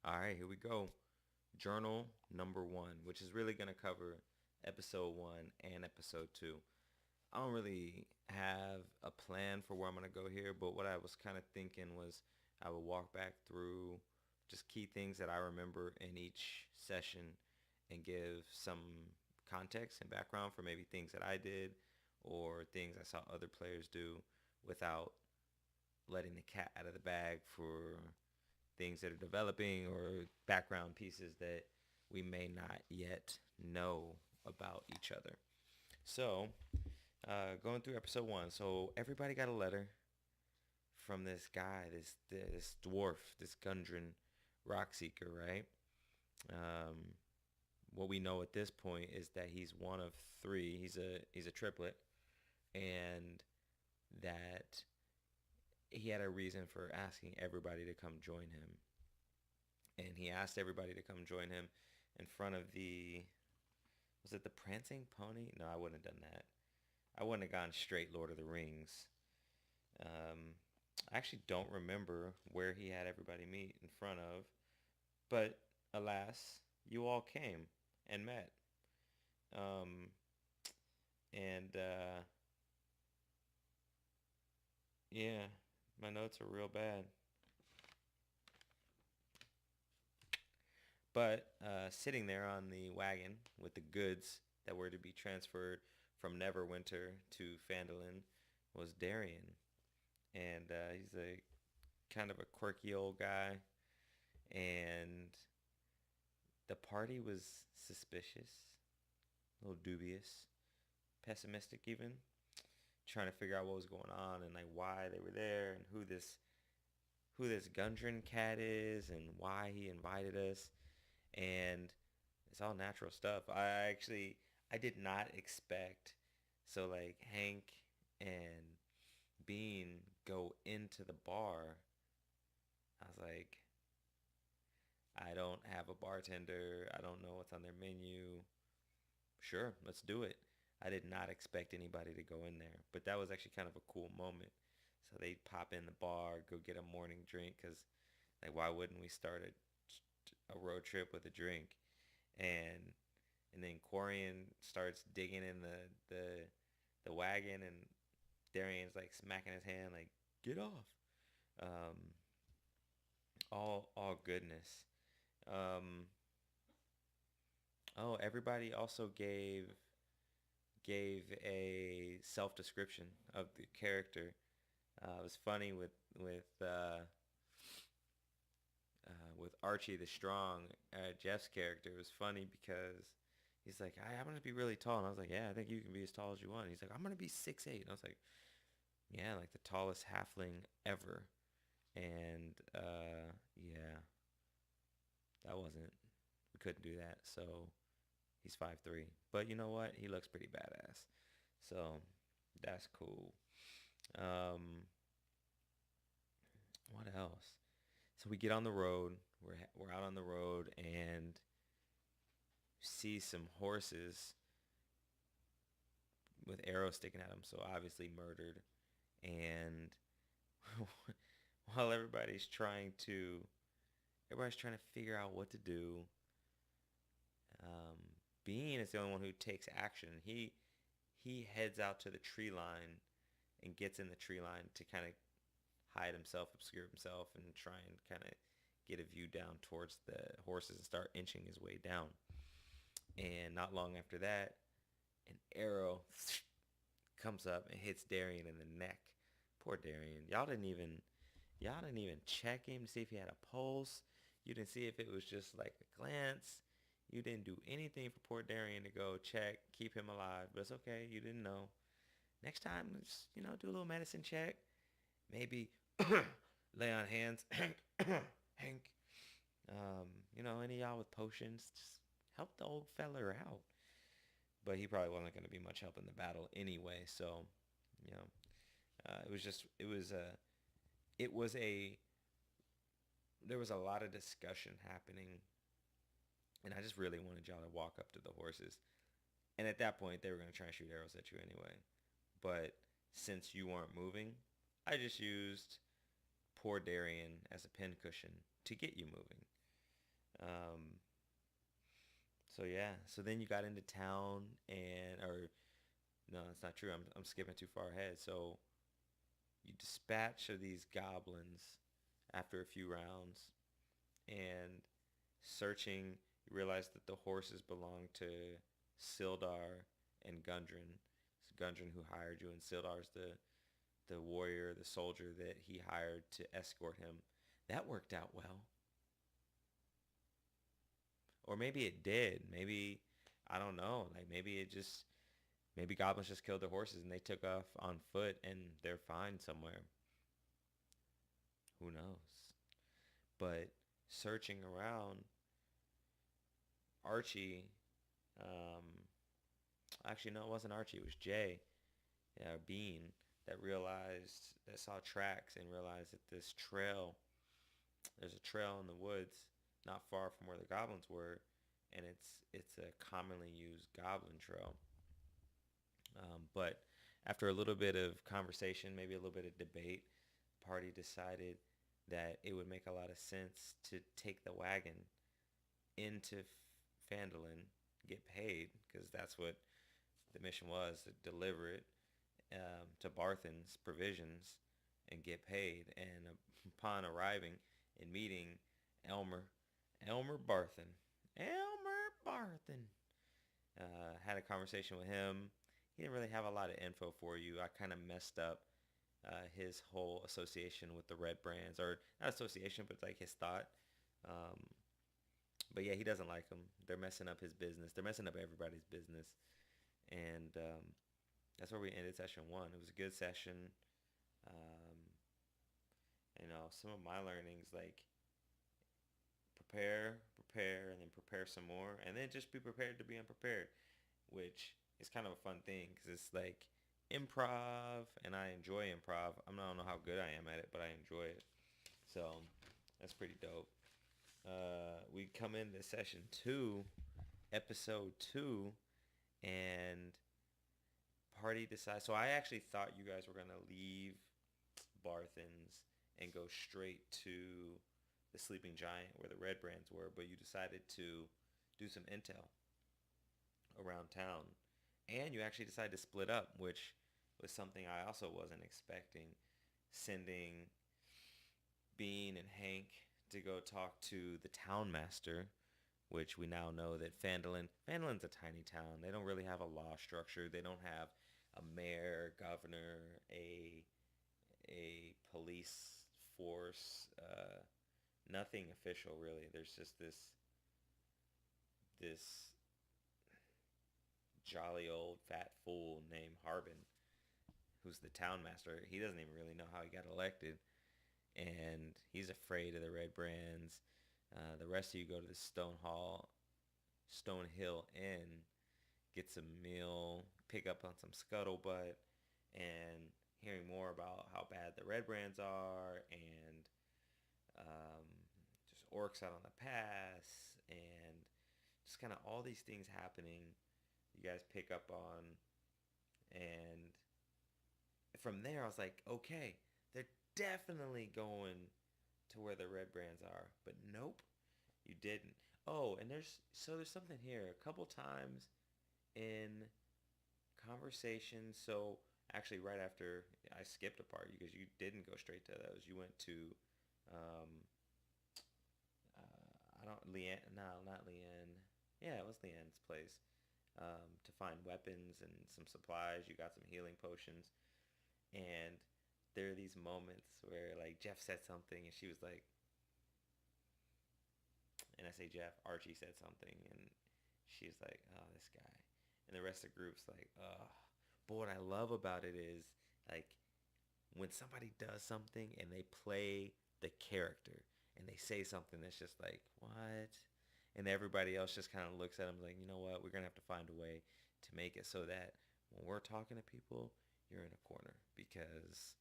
All right, here we go. Journal number one, which is really going to cover episode one and episode two. I don't really have a plan for where I'm going to go here, but what I was kind of thinking was I would walk back through just key things that I remember in each session and give some context and background for maybe things that I did or things I saw other players do without letting the cat out of the bag for things that are developing or background pieces that we may not yet know about each other. So, going through episode one. So everybody got a letter from this guy, this dwarf, this Gundren rock seeker, right? Um, what we know at this point is that he's one of three. He's a triplet, and that he had a reason for asking everybody to come join him. And he asked everybody to come join him in front of the, was it the Prancing Pony? No, I wouldn't have done that. I wouldn't have gone straight Lord of the Rings. Um, I actually don't remember where he had everybody meet in front of, but alas, you all came and met. Um, and yeah, my notes are real bad. But sitting there on the wagon with the goods that were to be transferred from Neverwinter to Phandelin was Darian. And he's a kind of a quirky old guy. And the party was suspicious, a little dubious, pessimistic even, trying to figure out what was going on and like why they were there and who this Gundren cat is and why he invited us. And it's all natural stuff. I did not expect, so like Hank and Bean go into the bar. I was like, I don't have a bartender. I don't know what's on their menu. Sure, let's do it. I did not expect anybody to go in there, but that was actually kind of a cool moment. So they pop in the bar, go get a morning drink, cause like why wouldn't we start a road trip with a drink? And and then Quarian starts digging in the wagon, and Darian's like smacking his hand like get off. Um, all goodness. Um, oh, everybody also gave a self description of the character. It was funny with Archie the Strong, Jeff's character. It was funny because he's like, I'm gonna be really tall, and I was like, yeah, I think you can be as tall as you want. And he's like, I'm gonna be 6'8", and I was like, yeah, like the tallest halfling ever. And yeah, that wasn't. We couldn't do that, so he's 5'3". But you know what? He looks pretty badass. So that's cool. Um, what else? So we get on the road. We're out on the road and see some horses with arrows sticking at them. So obviously murdered. And while everybody's trying to figure out what to do, um, Bean is the only one who takes action. He heads out to the tree line and gets in the tree line to kind of hide himself, obscure himself, and try and kind of get a view down towards the horses and start inching his way down. And not long after that, an arrow comes up and hits Darian in the neck. Poor Darian. Y'all didn't even check him to see if he had a pulse. You didn't see if it was just like a glance. You didn't do anything for poor Darian to go check, keep him alive. But it's okay. You didn't know. Next time, just, do a little medicine check. Maybe lay on hands. Hank. Any of y'all with potions, just help the old feller out. But he probably wasn't going to be much help in the battle anyway. So, you know, it was a, there was a lot of discussion happening, and I just really wanted y'all to walk up to the horses. And at that point, they were going to try and shoot arrows at you anyway. But since you weren't moving, I just used poor Darian as a pincushion to get you moving. Um, so yeah, so then you got into town or no, that's not true. I'm skipping too far ahead. So you dispatch of these goblins after a few rounds, and searching, you realize that the horses belong to Sildar and Gundren. It's Gundren who hired you, and Sildar's the warrior, the soldier that he hired to escort him. That worked out well. Or maybe it did. Maybe, I don't know. Like maybe it just, maybe goblins just killed their horses and they took off on foot and they're fine somewhere. Who knows? But searching around, Archie, um, actually, no, it wasn't Archie. It was Jay, Bean, that saw tracks and realized that there's a trail in the woods not far from where the goblins were, and it's a commonly used goblin trail. But after a little bit of conversation, maybe a little bit of debate, the party decided that it would make a lot of sense to take the wagon into Phandelin, get paid, because that's what the mission was, to deliver it to Barthen's provisions and get paid. And upon arriving and meeting Elmer, Elmer Barthen, Elmer Barthen, had a conversation with him. He didn't really have a lot of info for you. I kind of messed up his whole association with the Red Brands, or not association, but like his thought. Um, but yeah, he doesn't like them. They're messing up his business. They're messing up everybody's business, and that's where we ended session one. It was a good session. Um, some of my learnings, like prepare, and then prepare some more, and then just be prepared to be unprepared, which is kind of a fun thing because it's like improv, and I enjoy improv. I don't know how good I am at it, but I enjoy it. So that's pretty dope. We come into session two, episode two, and party decides. So I actually thought you guys were gonna leave Barthen's and go straight to the Sleeping Giant where the Red Brands were, but you decided to do some intel around town, and you actually decided to split up, which was something I also wasn't expecting. Sending Bean and Hank to go talk to the town master, which we now know that Phandelin's a tiny town. They don't really have a law structure. They don't have a mayor, governor, a police force, nothing official really. There's just this jolly old fat fool named Harbin, who's the town master. He doesn't even really know how he got elected, and he's afraid of the Red Brands. The rest of you go to the Stonehill Inn, get some meal, pick up on some scuttlebutt, and hearing more about how bad the Red Brands are, and um, just orcs out on the pass, and just kind of all these things happening. You guys pick up on, and from there I was like, okay, they're definitely going to where the Red Brands are, but nope, you didn't. Oh, and there's something here. A couple times in conversation. So actually, right after I skipped a part because you didn't go straight to those. You went to, um, I don't Leanne. No, not Leanne. Yeah, it was Leanne's place. To find weapons and some supplies. You got some healing potions, and there are these moments where like Jeff said something, and she was like, and I say Jeff, Archie said something, and she's like, oh, this guy, and the rest of the group's like, oh. But what I love about it is like when somebody does something and they play the character and they say something that's just like, what? And everybody else just kind of looks at them like, you know what? We're going to have to find a way to make it so that when we're talking to people, you're in a corner because,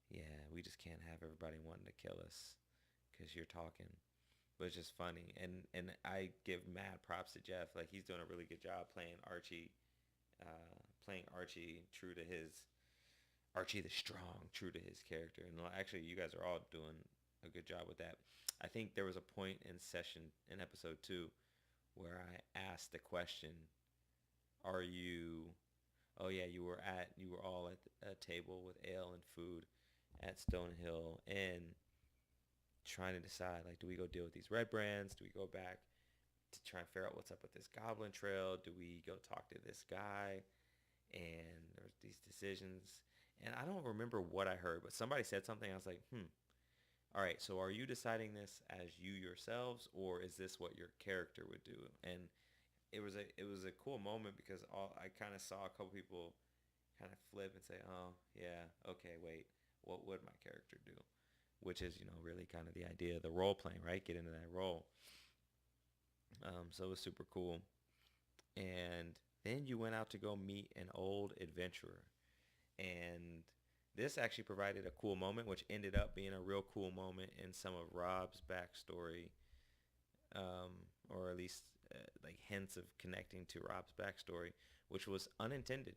yeah, we just can't have everybody wanting to kill us because you're talking. But it's just funny. And I give mad props to Jeff. Like, he's doing a really good job playing Archie true to his Archie the Strong, true to his character. And actually, you guys are all doing a good job with that. I think there was a point in episode 2 where I asked the question, "Are you?" Oh yeah, you were all at a table with ale and food at Stonehill and trying to decide, like, do we go deal with these red brands? Do we go back to try and figure out what's up with this goblin trail? Do we go talk to this guy? And there's these decisions, and I don't remember what I heard, but somebody said something. I was like, all right, so are you deciding this as you yourselves, or is this what your character would do? And it was a cool moment because I kind of saw a couple people kind of flip and say, oh yeah, okay, wait, what would my character do? Which is, really kind of the idea of the role playing, right? Get into that role. So it was super cool. And then you went out to go meet an old adventurer. And this actually provided a cool moment, which ended up being a real cool moment in some of Rob's backstory, um, or at least like hints of connecting to Rob's backstory, which was unintended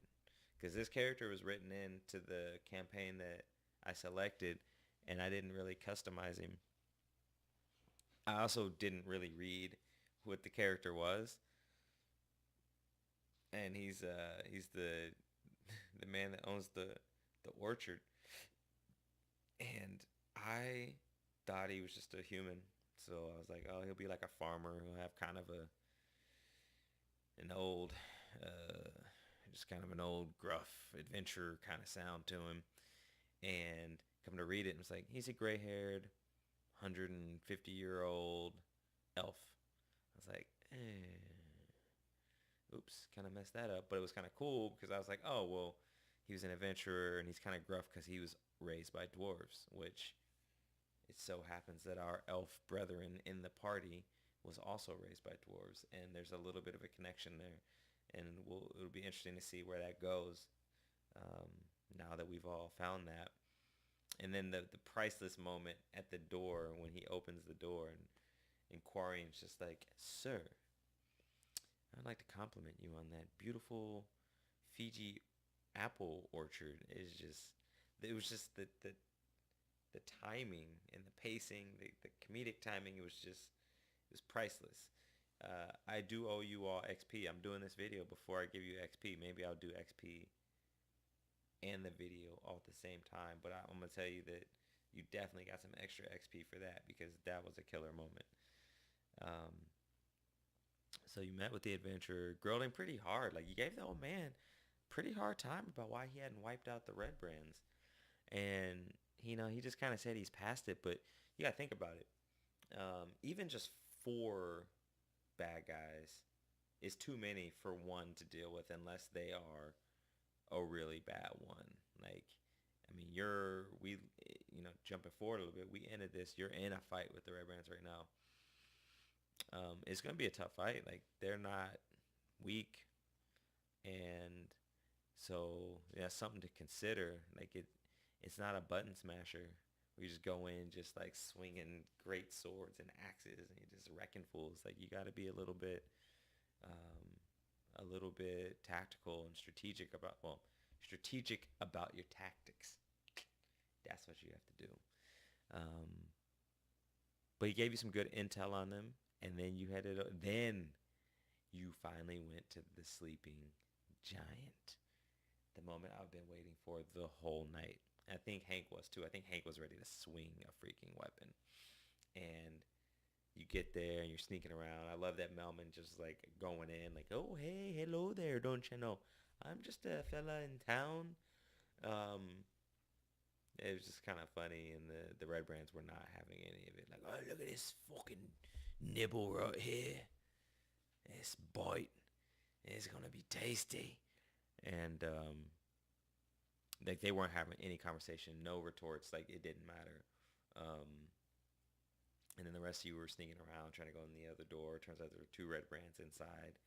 because this character was written into the campaign that I selected, and I didn't really customize him. I also didn't really read what the character was, and he's the man that owns the orchard, and I thought he was just a human. So I was like, oh, he'll be like a farmer. He'll have kind of an old, uh, just kind of an old gruff adventure kind of sound to him. And come to read it, and it's like he's a gray-haired, 150-year-old elf. I was like, oops, kind of messed that up. But it was kind of cool because I was like, oh, well, he was an adventurer and he's kind of gruff because he was raised by dwarves, which it so happens that our elf brethren in the party was also raised by dwarves, and there's a little bit of a connection there, and it'll be interesting to see where that goes, um, now that we've all found that. And then the priceless moment at the door when he opens the door and inquiring is just like, sir, I'd like to compliment you on that beautiful Fiji apple orchard. It was just the timing and the pacing, the comedic timing. It was priceless. I do owe you all XP. I'm doing this video before I give you XP. Maybe I'll do XP and the video all at the same time. But I'm going to tell you that you definitely got some extra XP for that because that was a killer moment. Um, so you met with the adventurer, grilled him pretty hard. Like, you gave the old man pretty hard time about why he hadn't wiped out the red brands. And, he just kind of said he's past it. But you got to think about it. Even just 4 bad guys is too many for one to deal with unless they are a really bad one. Like, I mean, jumping forward a little bit, we ended this. You're in a fight with the Red Brands right now. It's going to be a tough fight. Like, they're not weak. And so, yeah, something to consider. Like, it's not a button smasher. We just go in just like swinging great swords and axes and you're just wrecking fools. Like, you got to be a little bit tactical and strategic about your tactics. That's what you have to do. But he gave you some good intel on them, and then then you finally went to the sleeping giant. The moment I've been waiting for the whole night. I think Hank was too. I think Hank was ready to swing a freaking weapon. And you get there and you're sneaking around. I love that Melman just like going in like, oh, hey, hello there, don't you know? I'm just a fella in town. It was just kind of funny, and the Red Brands were not having any of it. Like, oh, look at this fucking nibble right here. This bite is going to be tasty. And like, they weren't having any conversation, no retorts, like it didn't matter. And then the rest of you were sneaking around trying to go in the other door. Turns out there were 2 Red Brands inside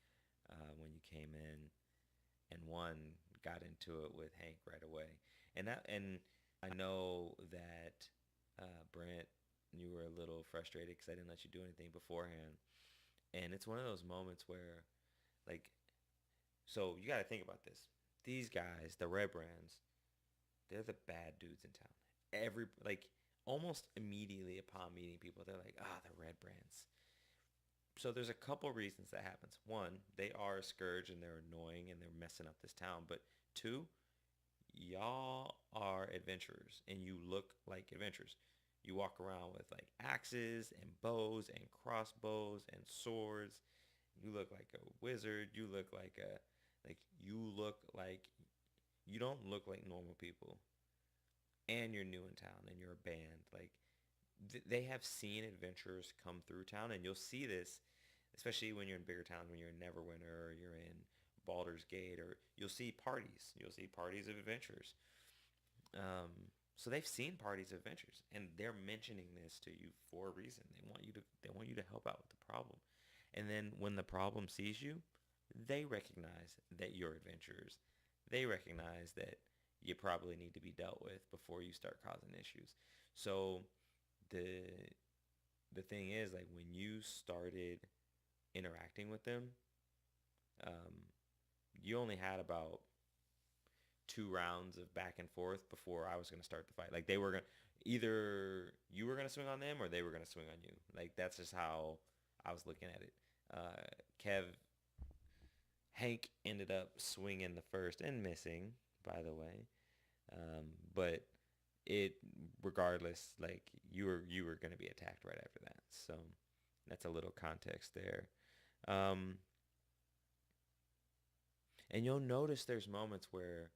when you came in, and one got into it with Hank right away. And I know that Brent, you were a little frustrated because I didn't let you do anything beforehand. And it's one of those moments where, like, so you got to think about this. These guys, the Red Brands, they're the bad dudes in town. almost immediately upon meeting people, they're like, ah, the red brands. So there's a couple reasons that happens. One, they are a scourge and they're annoying and they're messing up this town. But two, y'all are adventurers and you look like adventurers. You walk around with like axes and bows and crossbows and swords. You look like a wizard. You don't look like normal people. And you're new in town and you're a band. Like they have seen adventurers come through town, and you'll see this, especially when you're in bigger towns, when you're in Neverwinter or you're in Baldur's Gate, or you'll see parties. You'll see parties of adventurers. So they've seen parties of adventurers, and they're mentioning this to you for a reason. They want you to help out with the problem. And then when the problem sees you, they recognize that you're adventurers. They recognize that you probably need to be dealt with before you start causing issues. So the the thing is, like, when you started interacting with them, um, you only had about 2 rounds of back and forth before I was going to start the fight. Like, they were going to, either you were going to swing on them or they were going to swing on you. Like, that's just how I was looking at it. Kev Hank ended up swinging the first and missing, by the way. But it, regardless, like, you were going to be attacked right after that. So that's a little context there. Um, and you'll notice there's moments where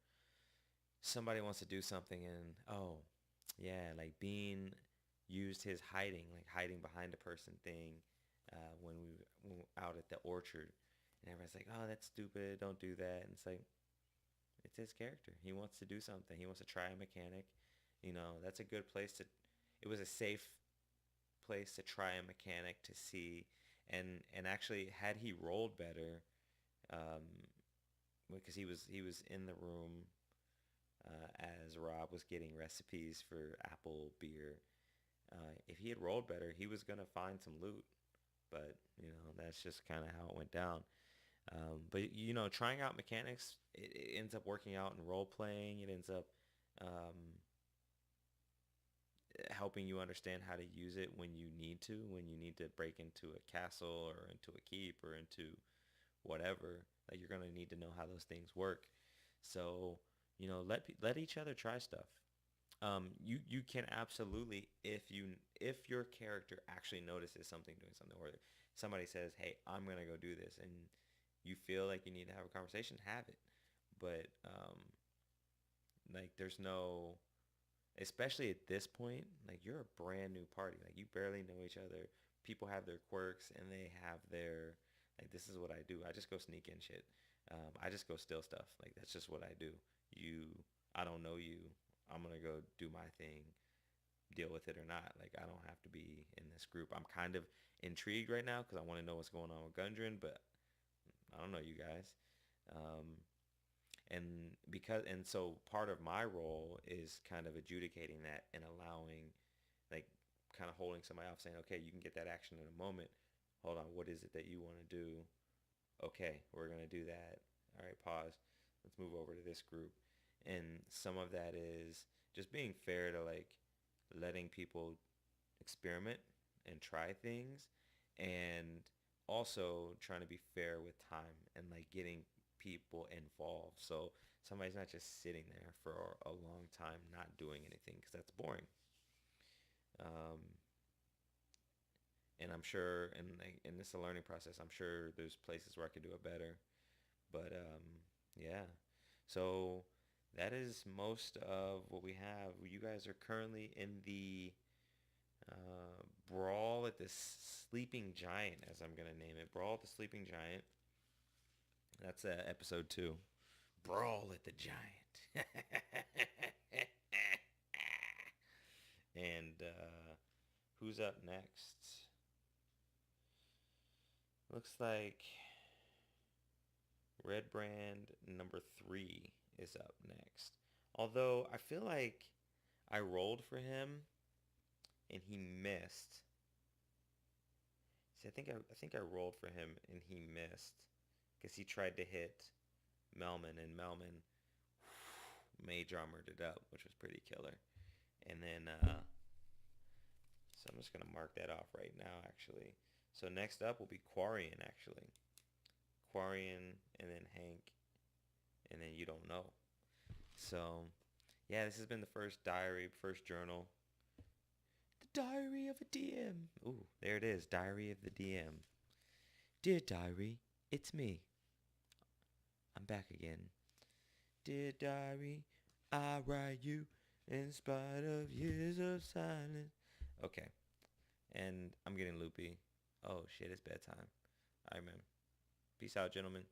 somebody wants to do something and, oh, yeah, like Bean used his hiding behind a person thing, when we were out at the orchard, and everybody's like, oh, that's stupid, don't do that. And it's like, it's his character. He wants to do something. He wants to try a mechanic. That's a good place to, it was a safe place to try a mechanic to see. And actually, had he rolled better, um, because he was in the room, as Rob was getting recipes for apple beer. If he had rolled better, he was gonna find some loot. But that's just kind of how it went down. But trying out mechanics, it ends up working out in role playing. It ends up, um, helping you understand how to use it when you need to break into a castle or into a keep or into whatever. Like, you're gonna need to know how those things work. So let each other try stuff. You can absolutely, if your character actually notices something doing something, or somebody says, hey, I'm gonna go do this, and you feel like you need to have a conversation, have it. But like, there's no, especially at this point, like, you're a brand new party, like, you barely know each other. People have their quirks and they have their, like, this is what I do. I just go sneak in shit. I just go steal stuff. Like, that's just what I do. I don't know you. I'm gonna go do my thing, deal with it or not. Like, I don't have to be in this group. I'm kind of intrigued right now because I want to know what's going on with Gundren, but I don't know you guys. Um, and so part of my role is kind of adjudicating that and allowing, like, kind of holding somebody off, saying, okay, you can get that action in a moment. Hold on, what is it that you want to do? Okay, we're going to do that. All right, pause. Let's move over to this group. And some of that is just being fair to, like, letting people experiment and try things, and also trying to be fair with time and, like, getting people involved. So somebody's not just sitting there for a long time not doing anything, because that's boring. Um, and I'm sure, and this is a learning process. I'm sure there's places where I could do it better. But yeah. So that is most of what we have. You guys are currently in the Brawl at the Sleeping Giant, as I'm gonna name it. Brawl at the Sleeping Giant. That's episode 2. Brawl at the Giant. And who's up next? Looks like Red Brand number 3 is up next. Although I feel like I rolled for him and he missed. See, I think I rolled for him and he missed because he tried to hit Melman, and Melman mage armored it up, which was pretty killer. And then So I'm just going to mark that off right now, actually. So next up will be Quarian, actually. Quarian, and then Hank, and then you don't know. So, yeah, this has been the first diary, first journal. The Diary of a DM. Ooh, there it is, Diary of the DM. Dear Diary, it's me. I'm back again. Dear Diary, I write you in spite of years of silence. Okay, and I'm getting loopy. Oh shit, it's bedtime. Alright, man. Peace out, gentlemen.